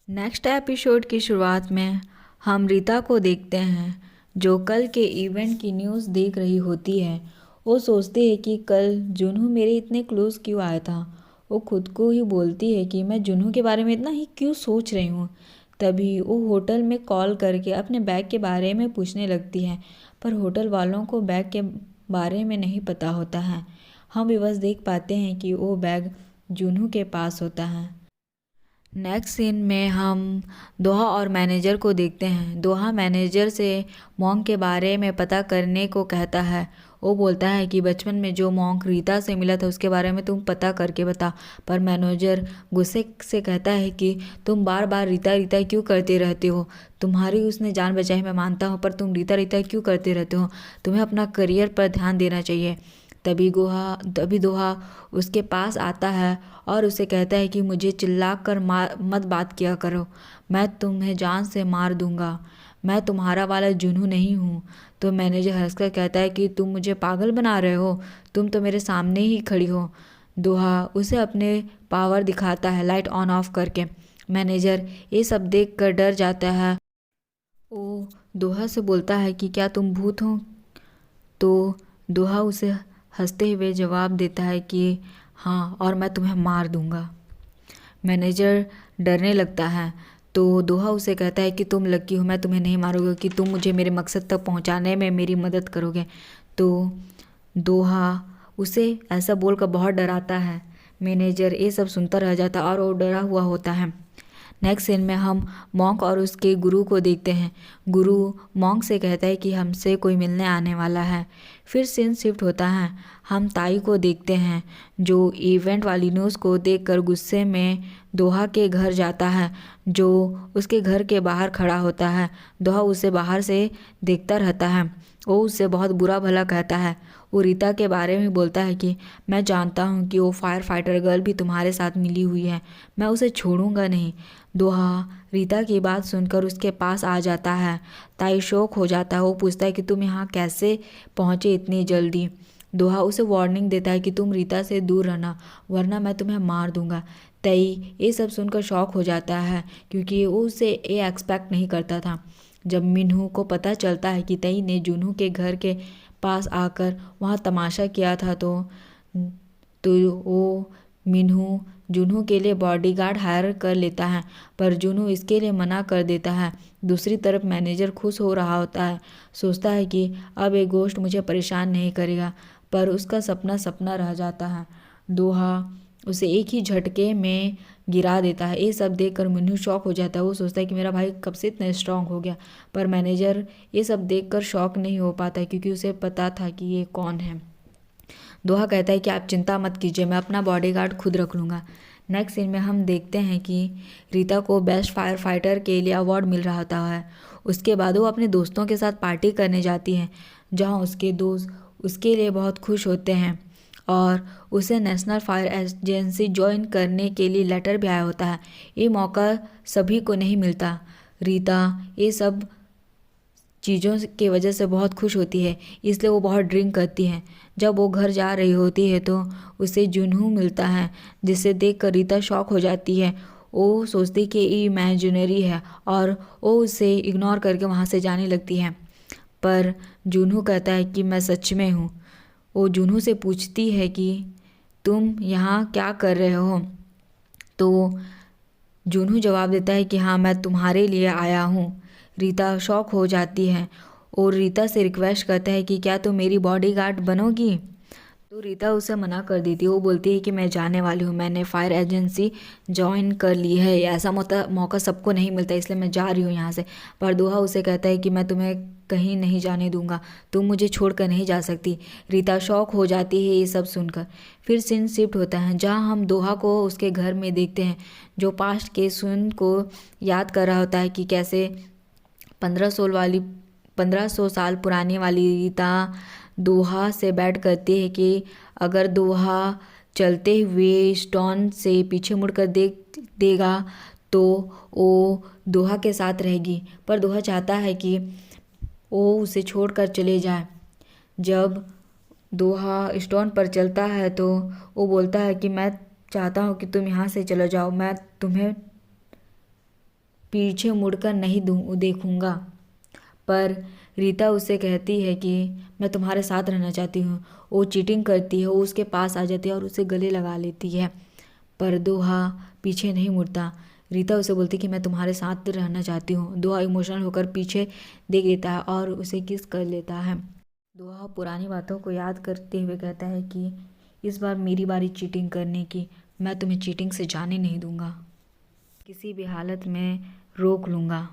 Next episode की शुरुआत में हम रीता को देखते हैं जो कल के इवेंट की न्यूज़ देख रही होती है। वो सोचती है कि कल जुनू मेरे इतने क्लोज क्यों आया था। वो खुद को ही बोलती है कि मैं जुनू के बारे में इतना ही क्यों सोच रही हूँ। तभी वो होटल में कॉल करके अपने बैग के बारे में पूछने लगती है, पर होटल वालों को बैग के बारे में नहीं पता होता है। हम भी बस देख पाते हैं कि वो बैग जुनू के पास होता है। नेक्स्ट सीन में हम दोहा और मैनेजर को देखते हैं। दोहा मैनेजर से मॉन्क के बारे में पता करने को कहता है। वो बोलता है कि बचपन में जो मॉन्क रीता से मिला था उसके बारे में तुम पता करके बता। पर मैनेजर गुस्से से कहता है कि तुम बार बार रीता रीता क्यों करते रहते हो। तुम्हारी उसने जान बचाई मैं मानता हूँ, पर तुम रीता रीता क्यों करते रहते हो। तुम्हें अपना करियर पर ध्यान देना चाहिए। तभी दोहा उसके पास आता है और उसे कहता है कि मुझे चिल्ला कर मत बात किया करो, मैं तुम्हें जान से मार दूंगा। मैं तुम्हारा वाला जुनू नहीं हूँ। तो मैनेजर हंसकर कहता है कि तुम मुझे पागल बना रहे हो, तुम तो मेरे सामने ही खड़ी हो। दोहा उसे अपने पावर दिखाता है लाइट ऑन ऑफ करके। मैनेजर ये सब देख कर डर जाता है। वो दोहा से बोलता है कि क्या तुम भूत हो। तो दोहा उसे हंसते हुए जवाब देता है कि हाँ, और मैं तुम्हें मार दूंगा। मैनेजर डरने लगता है। तो दोहा उसे कहता है कि तुम लकी हो, मैं तुम्हें नहीं मारूंगा, कि तुम मुझे मेरे मकसद तक पहुंचाने में मेरी मदद करोगे। तो दोहा उसे ऐसा बोलकर बहुत डराता है। मैनेजर ये सब सुनता रह जाता और वो डरा हुआ होता है। नेक्स्ट सीन में हम मॉन्क और उसके गुरु को देखते हैं। गुरु मॉन्क से कहता है कि हमसे कोई मिलने आने वाला है। फिर सीन शिफ्ट होता है। हम ताई को देखते हैं जो इवेंट वाली न्यूज़ को देखकर गुस्से में दोहा के घर जाता है, जो उसके घर के बाहर खड़ा होता है। दोहा उसे बाहर से देखता रहता है। वो उससे बहुत बुरा भला कहता है। वो रीता के बारे में बोलता है कि मैं जानता हूँ कि वो फायर फाइटर गर्ल भी तुम्हारे साथ मिली हुई है, मैं उसे छोड़ूंगा नहीं। दोहा रीता की बात सुनकर उसके पास आ जाता है। ताई शौक हो जाता है। वो पूछता है कि तुम यहाँ कैसे पहुँचे इतनी जल्दी। दोहा उसे वार्निंग देता है कि तुम रीता से दूर रहना, वरना मैं तुम्हें मार दूंगा। तई ये सब सुनकर शौक हो जाता है, क्योंकि वो उसे ये एक्सपेक्ट नहीं करता था। जब मिन्हू को पता चलता है कि तई ने जुनू के घर के पास आकर वहाँ तमाशा किया था, तो वो मिन्हू जुनू के लिए बॉडीगार्ड हायर कर लेता है, पर जुनू इसके लिए मना कर देता है। दूसरी तरफ मैनेजर खुश हो रहा होता है, सोचता है कि अब ये गोश्त मुझे परेशान नहीं करेगा, पर उसका सपना सपना रह जाता है। दोहा उसे एक ही झटके में गिरा देता है। ये सब देखकर मिन्हू शॉक हो जाता है। वो सोचता है कि मेरा भाई कब से इतना स्ट्रांग हो गया, पर मैनेजर ये सब देखकर शॉक नहीं हो पाता है, क्योंकि उसे पता था कि ये कौन है। दोहा कहता है कि आप चिंता मत कीजिए, मैं अपना बॉडीगार्ड खुद रख लूँगा। नेक्स्ट सीन में हम देखते हैं कि रीता को बेस्ट फायर फाइटर के लिए अवार्ड मिल रहा होता है। उसके बाद वो अपने दोस्तों के साथ पार्टी करने जाती हैं, जहाँ उसके दोस्त उसके लिए बहुत खुश होते हैं और उसे नेशनल फायर एजेंसी ज्वाइन करने के लिए लेटर भी आया होता है। ये मौका सभी को नहीं मिलता। रीता ये सब चीज़ों की वजह से बहुत खुश होती है, इसलिए वो बहुत ड्रिंक करती है। जब वो घर जा रही होती है तो उसे जुनू मिलता है, जिसे देखकर रीता शॉक हो जाती है। वो सोचती कि ये इमेजिनरी है और वो उसे इग्नोर करके वहाँ से जाने लगती है, पर जुनू कहता है कि मैं सच में हूँ। वो जुनू से पूछती है कि तुम यहाँ क्या कर रहे हो। तो जुनू जवाब देता है कि हाँ, मैं तुम्हारे लिए आया हूँ। रीता शॉक हो जाती है और रीता से रिक्वेस्ट करता है कि क्या तुम मेरी बॉडीगार्ड बनोगी। तो रीता उसे मना कर देती है। वो बोलती है कि मैं जाने वाली हूँ, मैंने फायर एजेंसी ज्वाइन कर ली है, ऐसा मौका सबको नहीं मिलता, इसलिए मैं जा रही हूँ यहाँ से। पर दोहा उसे कहता है कि मैं तुम्हें कहीं नहीं जाने दूंगा, तुम मुझे छोड़कर नहीं जा सकती। रीता शॉक हो जाती है ये सब सुनकर। फिर सीन शिफ्ट होता है, जहाँ हम दोहा को उसके घर में देखते हैं, जो पास्ट के सुन को याद कर रहा होता है कि कैसे 1500 साल पुरानी वाली रीता दोहा से बैठ करती है कि अगर दोहा चलते हुए स्टोन से पीछे मुड़कर देख देगा तो वो दोहा के साथ रहेगी, पर दोहा चाहता है कि वो उसे छोड़कर चले जाए। जब दोहा स्टोन पर चलता है तो वो बोलता है कि मैं चाहता हूँ कि तुम यहाँ से चले जाओ, मैं तुम्हें पीछे मुड़कर नहीं देखूंगा। पर रीता उससे कहती है कि मैं तुम्हारे साथ रहना चाहती हूँ। वो चीटिंग करती है, वो उसके पास आ जाती है और उसे गले लगा लेती है, पर दोहा पीछे नहीं मुड़ता। रीता उसे बोलती कि मैं तुम्हारे साथ रहना चाहती हूँ। दोहा इमोशनल होकर पीछे देख लेता है और उसे किस कर लेता है। दोहा पुरानी बातों को याद करते हुए कहता है कि इस बार मेरी बारी चीटिंग करने की, मैं तुम्हें चीटिंग से जाने नहीं दूंगा, किसी भी हालत में रोक लूँगा।